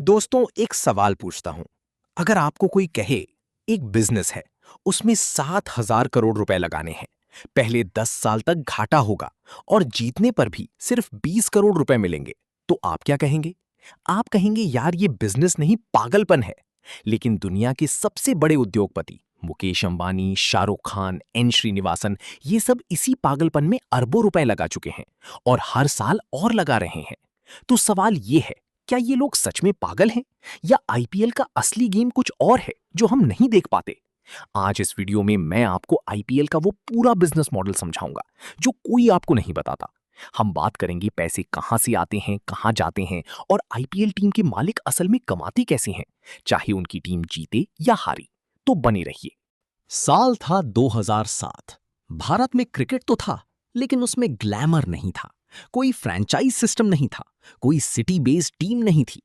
दोस्तों, एक सवाल पूछता हूं। अगर आपको कोई कहे एक बिजनेस है, उसमें 7,000 करोड़ रुपए लगाने हैं, पहले 10 साल तक घाटा होगा और जीतने पर भी सिर्फ 20 करोड़ रुपए मिलेंगे, तो आप क्या कहेंगे? आप कहेंगे यार ये बिजनेस नहीं, पागलपन है। लेकिन दुनिया के सबसे बड़े उद्योगपति मुकेश अंबानी, शाहरुख खान, एन श्रीनिवासन, ये सब इसी पागलपन में अरबों रुपए लगा चुके हैं और हर साल और लगा रहे हैं। तो सवाल ये है, क्या ये लोग सच में पागल हैं या आईपीएल का असली गेम कुछ और है जो हम नहीं देख पाते? आज इस वीडियो में मैं आपको आईपीएल का वो पूरा बिजनेस मॉडल समझाऊंगा जो कोई आपको नहीं बताता। हम बात करेंगे पैसे कहां से आते हैं, कहां जाते हैं और आईपीएल टीम के मालिक असल में कमाते कैसे हैं, चाहे उनकी टीम जीते या हारी। तो बने रहिए। साल था 2007। भारत में क्रिकेट तो था, लेकिन उसमें ग्लैमर नहीं था। कोई फ्रैंचाइज सिस्टम नहीं था, कोई सिटी बेस्ड टीम नहीं थी।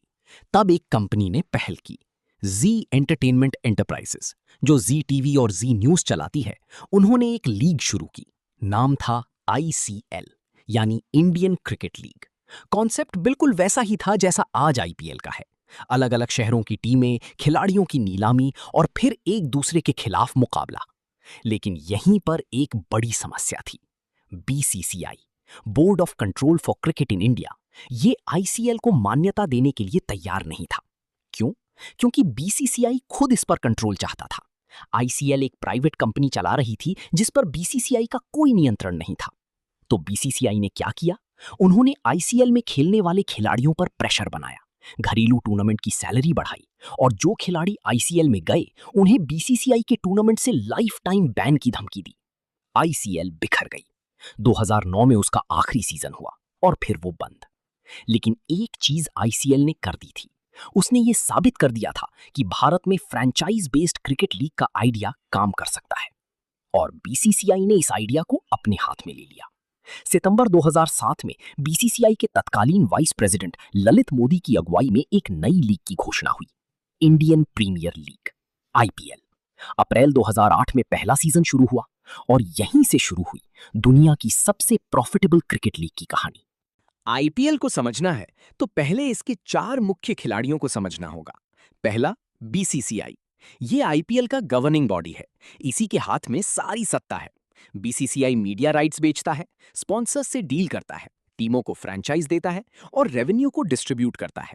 तब एक कंपनी ने पहल की, जी एंटरटेनमेंट एंटरप्राइजेस, जो जी टीवी और जी न्यूज चलाती है। उन्होंने एक लीग शुरू की। नाम था आईसीएल, यानी इंडियन क्रिकेट लीग। कॉन्सेप्ट बिल्कुल वैसा ही था जैसा आज आईपीएल का है। अलग अलग शहरों की टीमें, खिलाड़ियों की नीलामी और फिर एक दूसरे के खिलाफ मुकाबला। लेकिन यहीं पर एक बड़ी समस्या थी। BCCI, board of control for cricket in India, ये आईसीएल को मान्यता देने के लिए तैयार नहीं था। क्यों? क्योंकि बीसीसीआई खुद इस पर कंट्रोल चाहता था। आईसीएल एक प्राइवेट कंपनी चला रही थी जिस पर बीसीसीआई का कोई नियंत्रण नहीं था। तो बीसीसीआई ने क्या किया? उन्होंने आईसीएल में खेलने वाले खिलाड़ियों पर प्रेशर बनाया, घरेलू टूर्नामेंट की सैलरी बढ़ाई और जो खिलाड़ी आईसीएल में गए उन्हें बीसीसीआई के टूर्नामेंट से लाइफ टाइम बैन की धमकी दी। आईसीएल बिखर गई। 2009 में उसका आखिरी सीजन हुआ और फिर वो बंद। लेकिन एक चीज आईसीएल ने कर दी थी। उसने ये साबित कर दिया था कि भारत में फ्रैंचाइज बेस्ड क्रिकेट लीग का आइडिया काम कर सकता है। और बीसीसीआई ने इस आइडिया को अपने हाथ में ले लिया। सितंबर 2007 में बीसीसीआई के तत्कालीन वाइस प्रेसिडेंट ललित मोदी की अगुवाई में एक नई लीग की घोषणा हुई, इंडियन प्रीमियर लीग, आईपीएल। अप्रैल 2008 में पहला सीजन शुरू हुआ और यहीं से शुरू हुई दुनिया की सबसे प्रॉफिटेबल क्रिकेट लीग की कहानी। आईपीएल को समझना है तो पहले इसके 4 मुख्य खिलाड़ियों को समझना होगा। पहला, बीसीसीआई। ये आईपीएल का गवर्निंग बॉडी है। इसी के हाथ में सारी सत्ता है। बीसीसीआई मीडिया राइट्स बेचता है, स्पॉन्सर्स से डील करता है, टीमों को फ्रैंचाइज देता है और रेवेन्यू को डिस्ट्रीब्यूट करता है।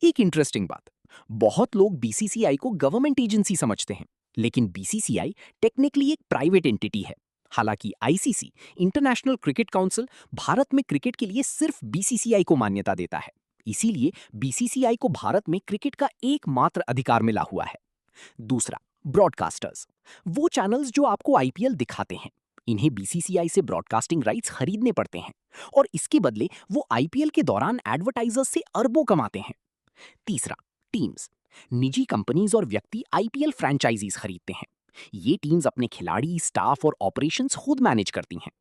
एक इंटरेस्टिंग बात, बहुत लोग बीसीसीआई को गवर्नमेंट एजेंसी समझते हैं, लेकिन बीसीसीआई टेक्निकली एक प्राइवेट एंटिटी है। हालांकि ICC, international cricket council, Bharat में क्रिकेट के लिए सिर्फ बीसीसीआई को मान्यता देता है। इसीलिए बीसीसीआई को भारत में क्रिकेट का एकमात्र अधिकार मिला हुआ है। दूसरा, ब्रॉडकास्टर्स। वो चैनल्स जो आपको आईपीएल दिखाते हैं, इन्हें बीसीसीआई से ब्रॉडकास्टिंग राइट्स खरीदने पड़ते हैं और इसके बदले वो आईपीएल के दौरान एडवर्टाइजर्स से अरबों कमाते हैं। तीसरा, टीम्स। निजी कंपनीज और व्यक्ति आईपीएल फ्रैंचाइजीज खरीदते हैं। ये टीम्स अपने खिलाड़ी, स्टाफ और ऑपरेशंस खुद मैनेज करती हैं।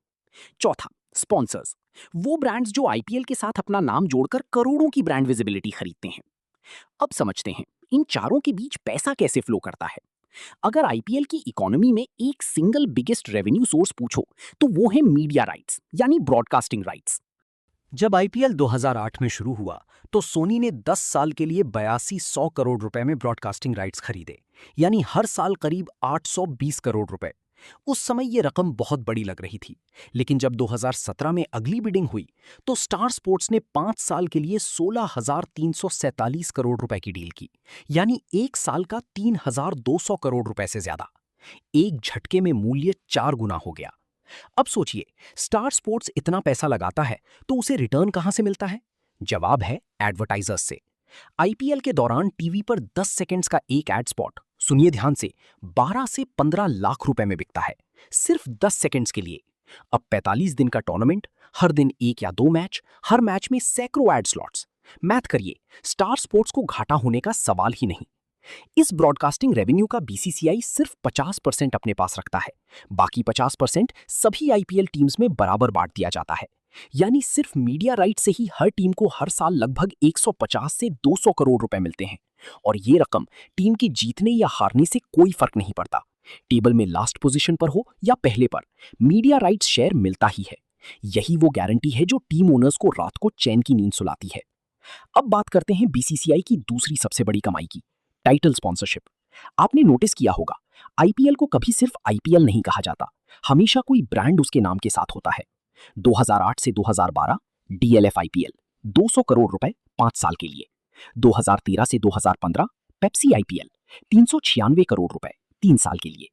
चौथा, स्पॉन्सर्स। वो ब्रांड्स जो आईपीएल के साथ अपना नाम जोड़कर करोड़ों की ब्रांड विजिबिलिटी खरीदते हैं। अब समझते हैं इन चारों के बीच पैसा कैसे फ्लो करता है। अगर आईपीएल की इकोनॉमी में एक सिंगल बिगेस्ट रेवेन्यू सोर्स पूछो तो वो है मीडिया राइट्स, यानी ब्रॉडकास्टिंग राइट्स। जब आईपीएल 2008 में शुरू हुआ तो सोनी ने 10 साल के लिए 8200 करोड़ रुपए में ब्रॉडकास्टिंग राइट्स खरीदे, यानी हर साल करीब 820 करोड़ रुपए। उस समय ये रकम बहुत बड़ी लग रही थी। लेकिन जब 2017 में अगली बिडिंग हुई तो स्टार स्पोर्ट्स ने 5 साल के लिए 16,347 करोड़ रुपए की डील की, यानी एक साल का 3,200 करोड़ रुपए से ज्यादा। एक झटके में मूल्य 4 गुना हो गया। अब सोचिए, स्टार स्पोर्ट्स इतना पैसा लगाता है तो उसे रिटर्न कहां से मिलता है? जवाब है एडवर्टाइजर्स से। आईपीएल के दौरान टीवी पर 10 सेकंड्स का एक एड स्पॉट, सुनिए ध्यान से, 12 से 15 लाख रुपए में बिकता है, सिर्फ 10 सेकंड्स के लिए। अब 45 दिन का टूर्नामेंट, हर दिन 1 या 2 मैच, हर मैच में सैकड़ों एड स्लॉट्स। मैथ करिए, स्टार स्पोर्ट्स को घाटा होने का सवाल ही नहीं। इस ब्रॉडकास्टिंग रेवेन्यू का बीसीसीआई सिर्फ 50% अपने पास रखता है। बाकी 50% सभी आईपीएल टीम्स में बराबर बांट दिया जाता है। यानी सिर्फ मीडिया राइट से ही हर टीम को हर साल लगभग 150 से 200 करोड़ रुपए मिलते हैं। और ये रकम टीम के जीतने या हारने से कोई फर्क नहीं पड़ता। टेबल में लास्ट पोजीशन पर हो या पहले पर, मीडिया राइट्स शेयर मिलता ही है। यही वो गारंटी है जो टीम ओनर्स को रात को चैन की नींद सुलाती है। अब बात करते हैं बीसीसीआई की दूसरी सबसे बड़ी कमाई की, टाइटल स्पॉन्सरशिप। आपने नोटिस किया होगा, आईपीएल को कभी सिर्फ आईपीएल नहीं कहा जाता, हमेशा कोई ब्रांड उसके नाम के साथ होता है। 2008 से 2012 डीएलएफ आईपीएल 200 करोड़ रुपए 5 साल के लिए। 2013 से 2015 पेप्सी आईपीएल 396 करोड़ रुपए 3 साल के लिए।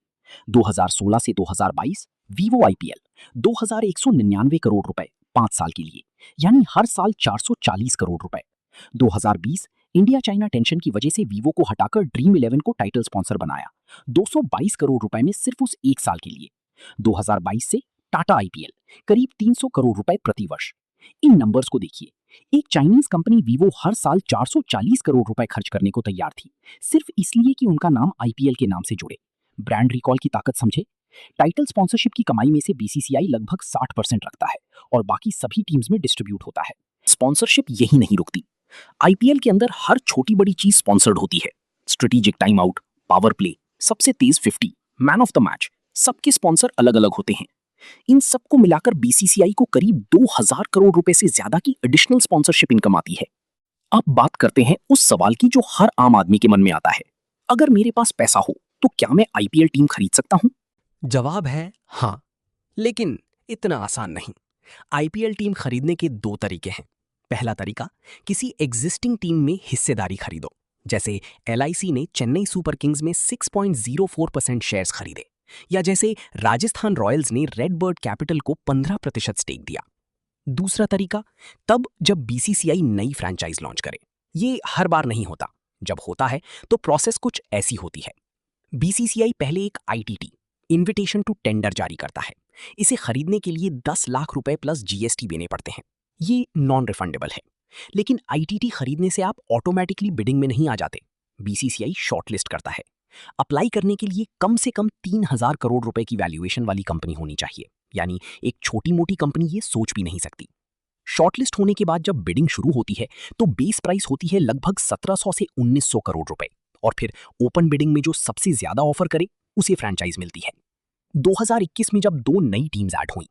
2016 से 2022 वीवो आईपीएल 2199 करोड़ रुपए 5 साल के लिए, यानी हर साल 440 करोड़ रुपए। 2020 इंडिया चाइना टेंशन की वजह से वीवो को हटाकर ड्रीम 11 को टाइटल स्पॉन्सर बनाया, 222 करोड़ रुपए में सिर्फ उस एक साल के लिए। 2022 से टाटा आईपीएल करीब 300 करोड़ रुपए प्रति वर्ष। इन नंबर्स को देखिए, एक चाइनीज कंपनी वीवो हर साल 440 करोड़ रुपए खर्च करने को तैयार थी, सिर्फ इसलिए कि उनका नाम आईपीएल के नाम से जुड़े। ब्रांड रिकॉल की ताकत समझे। टाइटल स्पॉन्सरशिप की कमाई में से बीसीसीआई लगभग 60% रखता है और बाकी सभी टीम्स में डिस्ट्रीब्यूट होता है। स्पॉन्सरशिप यही नहीं रुकती, आईपीएल के अंदर हर छोटी बड़ी चीज स्पॉन्सर्ड होती है। Strategic time out, power play, सबसे तेज 50, मैन ऑफ द मैच, सबके स्पॉन्सर अलग अलग होते हैं। इन सबको मिलाकर बीसीसीआई को करीब 2000 करोड़ रुपए से ज्यादा की एडिशनल स्पॉन्सरशिप इनकम आती है। अब बात करते हैं उस सवाल की जो हर आम आदमी के मन में आता है, अगर मेरे पास पैसा हो तो क्या मैं आईपीएल टीम खरीद सकता हूं? जवाब है हाँ, लेकिन इतना आसान नहीं। आईपीएल टीम खरीदने के दो तरीके हैं। पहला तरीका, किसी एग्जिस्टिंग टीम में हिस्सेदारी खरीदो, जैसे एलआईसी ने चेन्नई सुपर किंग्स में 6.04% शेयर्स खरीदे, या जैसे राजस्थान रॉयल्स ने रेडबर्ड कैपिटल को 15% स्टेक दिया। दूसरा तरीका, तब जब बीसीसीआई नई फ्रैंचाइज लॉन्च करे। ये हर बार नहीं होता, जब होता है तो प्रोसेस कुछ ऐसी होती है। बीसीसीआई पहले एक आईटीटी, इन्विटेशन टू टेंडर, जारी करता है। इसे खरीदने के लिए 10 लाख रुपए प्लस जीएसटी देने पड़ते हैं। ये नॉन रिफंडेबल है। लेकिन आईटीटी खरीदने से आप ऑटोमेटिकली बिडिंग में नहीं आ जाते। बीसीसीआई शॉर्टलिस्ट करता है। अप्लाई करने के लिए कम से कम 3000 करोड़ रुपए की वैल्यूएशन वाली कंपनी होनी चाहिए, यानी एक छोटी मोटी कंपनी ये सोच भी नहीं सकती। शॉर्टलिस्ट होने के बाद जब बिडिंग शुरू होती है तो बेस प्राइस होती है लगभग 1700 से 1900 करोड़ रुपए, और फिर ओपन बिडिंग में जो सबसे ज्यादा ऑफर करे उसे फ्रैंचाइज मिलती है। 2021 में जब दो नई टीम्स ऐड हुई,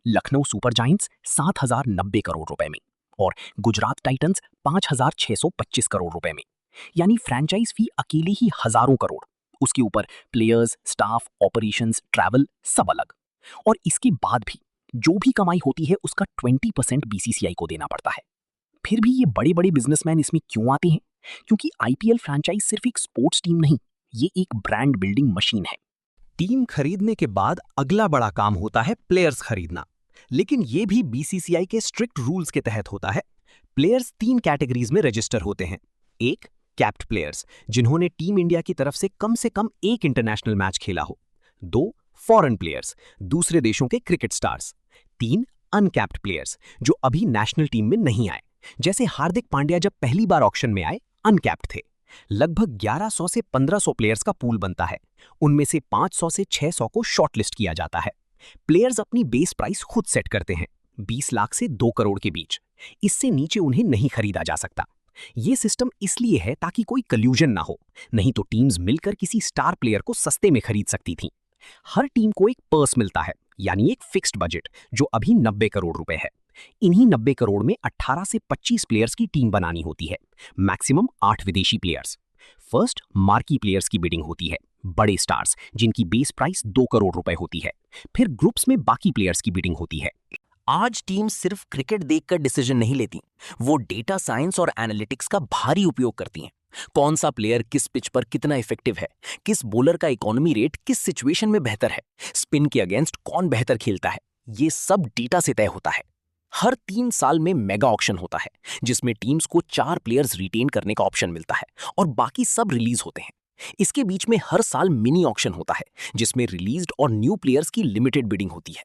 लखनऊ सुपर जायंट्स 7090 करोड़ रुपए में और गुजरात टाइटंस 5625 करोड़ रुपए में, यानी फ्रैंचाइज फी अकेले ही हजारों करोड़, उसके ऊपर प्लेयर्स, स्टाफ, ऑपरेशंस, ट्रैवल सब अलग। और इसके बाद भी जो भी कमाई होती है उसका 20% बीसीसीआई को देना पड़ता है। फिर भी ये बड़े बड़े बिजनेसमैन इसमें क्यों आते हैं? क्योंकि आईपीएल फ्रैंचाइज सिर्फ एक स्पोर्ट्स टीम नहीं, ये एक ब्रांड बिल्डिंग मशीन है। टीम खरीदने के बाद अगला बड़ा काम होता है प्लेयर्स खरीदना, लेकिन ये भी बीसीसीआई के स्ट्रिक्ट रूल्स के तहत होता है। प्लेयर्स 3 कैटेगरीज में रजिस्टर होते हैं। एक, कैप्ड प्लेयर्स, जिन्होंने टीम इंडिया की तरफ से कम एक इंटरनेशनल मैच खेला हो। 2, फॉरेन प्लेयर्स, दूसरे देशों के क्रिकेट स्टार्स। 3, अनकैप्ड प्लेयर्स, जो अभी नेशनल टीम में नहीं आए, जैसे हार्दिक पांड्या जब पहली बार ऑक्शन में आए अनकैप्ड थे। लगभग 1100 से 1500 प्लेयर्स का पूल बनता है। उनमें से 500 से 600 को शॉर्टलिस्ट किया जाता है। प्लेयर्स अपनी बेस प्राइस खुद सेट करते हैं, 20 लाख से 2 करोड़ के बीच। इससे नीचे उन्हें नहीं खरीदा जा सकता। ये सिस्टम इसलिए है ताकि कोई कल्यूजन ना हो, नहीं तो टीम्स मिलकर किसी स्टार प्लेयर को सस्ते में खरीद सकती थीं। हर टीम को एक पर्स मिलता है, यानी एक फिक्स्ड बजट, जो अभी 90 करोड़ रुपए है। इन्हीं 90 करोड़ में 18 से 25 प्लेयर्स की टीम बनानी होती है, मैक्सिमम 8 विदेशी प्लेयर्स। फर्स्ट, मार्की प्लेयर्स की बिडिंग होती है, बड़े स्टार्स जिनकी बेस प्राइस 2 करोड़ रुपए होती है। फिर ग्रुप्स में बाकी प्लेयर्स की बिडिंग होती है। आज टीम सिर्फ क्रिकेट देखकर डिसीजन नहीं लेती, वो डेटा साइंस और एनालिटिक्स का भारी उपयोग करती हैं। कौन सा प्लेयर किस पिच पर कितना इफेक्टिव है, किस बॉलर का इकोनॉमी रेट किस सिचुएशन में बेहतर है, स्पिन के अगेंस्ट कौन बेहतर खेलता है, ये सब डेटा से तय होता है। हर 3 साल में मेगा ऑक्शन होता है, जिसमें टीम्स को 4 प्लेयर्स रिटेन करने का ऑप्शन मिलता है और बाकी सब रिलीज होते हैं। इसके बीच में हर साल मिनी ऑक्शन होता है, जिसमें रिलीज्ड और न्यू प्लेयर्स की लिमिटेड बिडिंग होती है।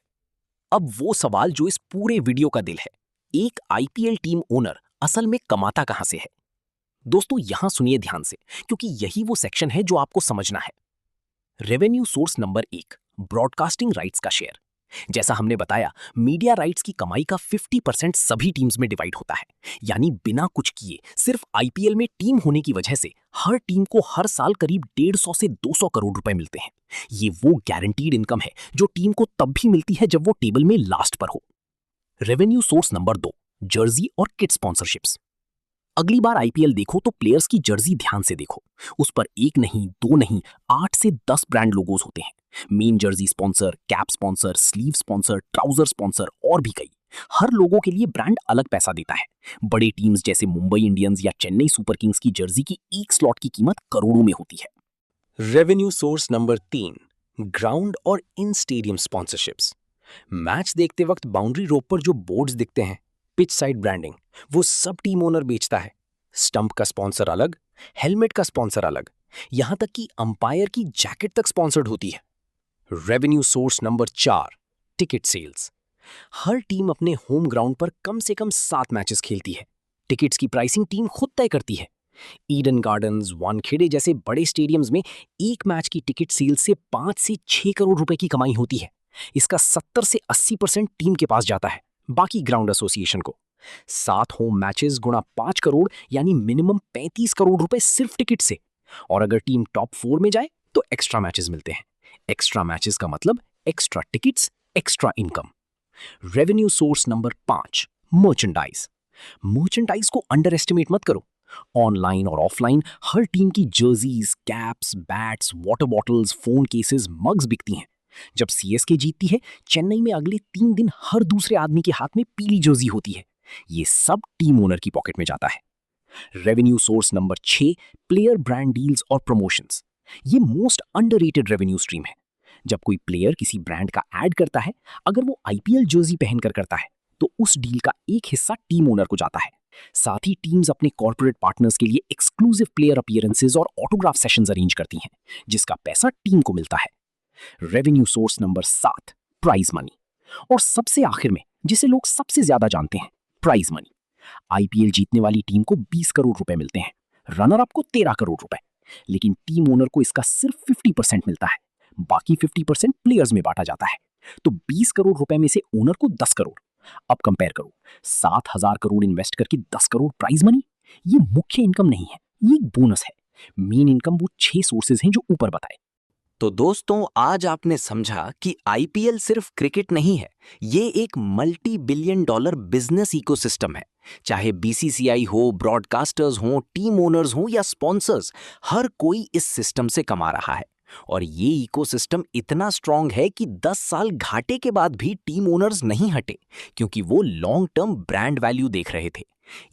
अब वो सवाल जो इस पूरे वीडियो का दिल है, एक आईपीएल टीम ओनर असल में कमाता कहां से है? दोस्तों यहां सुनिए ध्यान से, क्योंकि यही वो सेक्शन है जो आपको समझना है। Revenue source number 1, broadcasting rights का शेयर। जैसा हमने बताया, मीडिया राइट्स की कमाई का 50% सभी टीम्स में डिवाइड होता है, यानी बिना कुछ किए सिर्फ आईपीएल में टीम होने की वजह से हर टीम को हर साल करीब 150 से 200 करोड़ रुपए मिलते हैं। ये वो गारंटीड इनकम है जो टीम को तब भी मिलती है जब वो टेबल में लास्ट पर हो। रेवेन्यू सोर्स नंबर 2, जर्सी और किट स्पॉन्सरशिप्स। अगली बार आईपीएल देखो तो प्लेयर्स की जर्सी ध्यान से देखो। उस पर एक नहीं, दो नहीं, 8 से 10 ब्रांड लोगोज होते हैं। Main Jersey sponsor, cap sponsor, sleeve sponsor, trouser sponsor और भी कई। हर लोगों के लिए ब्रांड अलग पैसा देता है। बड़े टीम्स जैसे मुंबई इंडियंस या चेन्नई सुपर किंग्स की जर्सी की एक स्लॉट की कीमत करोड़ों में होती है। रेवेन्यू सोर्स नंबर 3, ग्राउंड और इन स्टेडियम स्पॉन्सरशिप्स। मैच देखते वक्त बाउंड्री रोप पर जो बोर्ड्स दिखते हैं, पिच साइड ब्रांडिंग, वो सब टीम ओनर बेचता है। स्टंप का स्पॉन्सर अलग, हेलमेट का स्पॉन्सर अलग, यहां तक कि अंपायर की जैकेट तक स्पॉन्सर्ड होती है। Revenue source number 4, ticket sales. हर टीम अपने होम ग्राउंड पर कम से कम 7 मैचेस खेलती है। टिकट्स की प्राइसिंग टीम खुद तय करती है। ईडन गार्डन्स, वानखेड़े जैसे बड़े स्टेडियम्स में एक मैच की टिकट सेल से 5 से 6 करोड़ रुपए की कमाई होती है। इसका 70 से 80% टीम के पास जाता है, बाकी ग्राउंड एसोसिएशन को। 7 होम मैचेस गुणा 5 करोड़ यानी मिनिमम 35 करोड़ रुपए सिर्फ टिकट से। और अगर टीम टॉप 4 में जाए तो एक्स्ट्रा मैचेस मिलते हैं। एक्स्ट्रा मैचेस का मतलब extra tickets, extra income. Revenue source number 5, merchandise. Merchandise को अंडर एस्टिमेट मत करो। ऑनलाइन और ऑफलाइन हर टीम की jerseys, caps, bats, water bottles, phone cases, mugs बिकती हैं। जब सीएसके जीतती है, चेन्नई में अगले 3 दिन हर दूसरे आदमी के हाथ में पीली जर्सी होती है। ये सब टीम ओनर की पॉकेट में जाता है। Revenue source number 6, player brand deals और प्रमोशंस। ये मोस्ट अंडररेटेड रेवेन्यू स्ट्रीम है। जब कोई प्लेयर किसी ब्रांड का ऐड करता है, अगर वो आईपीएल जर्सी पहनकर करता है, तो उस डील का एक हिस्सा टीम ओनर को जाता है। साथ ही टीम्स अपने कॉर्पोरेट पार्टनर्स के लिए एक्सक्लूसिव प्लेयर अपीयरेंसेस और ऑटोग्राफ सेशंस अरेंज करती हैं, जिसका पैसा टीम को मिलता है। Revenue source number 7, prize money. और सबसे आखिर में जिसे लोग सबसे ज्यादा जानते हैं, प्राइज मनी। आईपीएल जीतने वाली टीम को 20 करोड़ रुपए मिलते हैं, रनर अप को 13 करोड़ रुपए। लेकिन टीम ओनर को इसका सिर्फ 50% मिलता है, बाकी 50% प्लेयर्स में बांटा जाता है। तो 20 करोड़ रुपए में से ओनर को 10 करोड़। अब कंपेयर करो, 7,000 करोड़ इन्वेस्ट करके 10 करोड़ प्राइज मनी। ये मुख्य इनकम नहीं है, ये एक बोनस है। मेन इनकम वो 6 सोर्सेज हैं जो ऊपर बताए। तो दोस्तों, आज आपने समझा कि आईपीएल सिर्फ क्रिकेट नहीं है, ये एक multi billion dollar business ecosystem है। चाहे बीसीसीआई हो, ब्रॉडकास्टर्स हो, टीम ओनर्स हो या स्पॉन्सर्स, हर कोई इस सिस्टम से कमा रहा है। और ये इकोसिस्टम इतना स्ट्रांग है कि 10 साल घाटे के बाद भी टीम ओनर्स नहीं हटे, क्योंकि वो लॉन्ग टर्म ब्रांड वैल्यू देख रहे थे।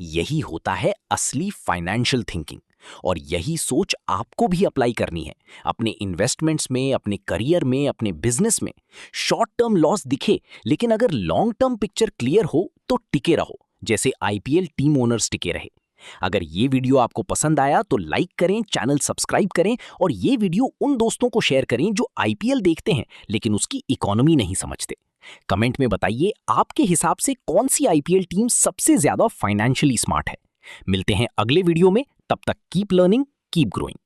यही होता है असली फाइनेंशियल थिंकिंग। और यही सोच आपको भी अप्लाई करनी है अपने इन्वेस्टमेंट्स में, अपने करियर में, अपने बिजनेस में। शॉर्ट टर्म लॉस दिखे, लेकिन अगर लॉन्ग टर्म पिक्चर क्लियर हो तो टिके रहो, जैसे आईपीएल टीम ओनर्स टिके रहे। अगर ये वीडियो आपको पसंद आया तो लाइक करें, चैनल सब्सक्राइब करें और ये वीडियो उन दोस्तों को शेयर करें जो आईपीएल देखते हैं लेकिन उसकी इकोनॉमी नहीं समझते। कमेंट में बताइए आपके हिसाब से कौन सी आईपीएल टीम सबसे ज्यादा फाइनेंशियली स्मार्ट है। मिलते हैं अगले वीडियो में, तब तक कीप लर्निंग, कीप ग्रोइंग।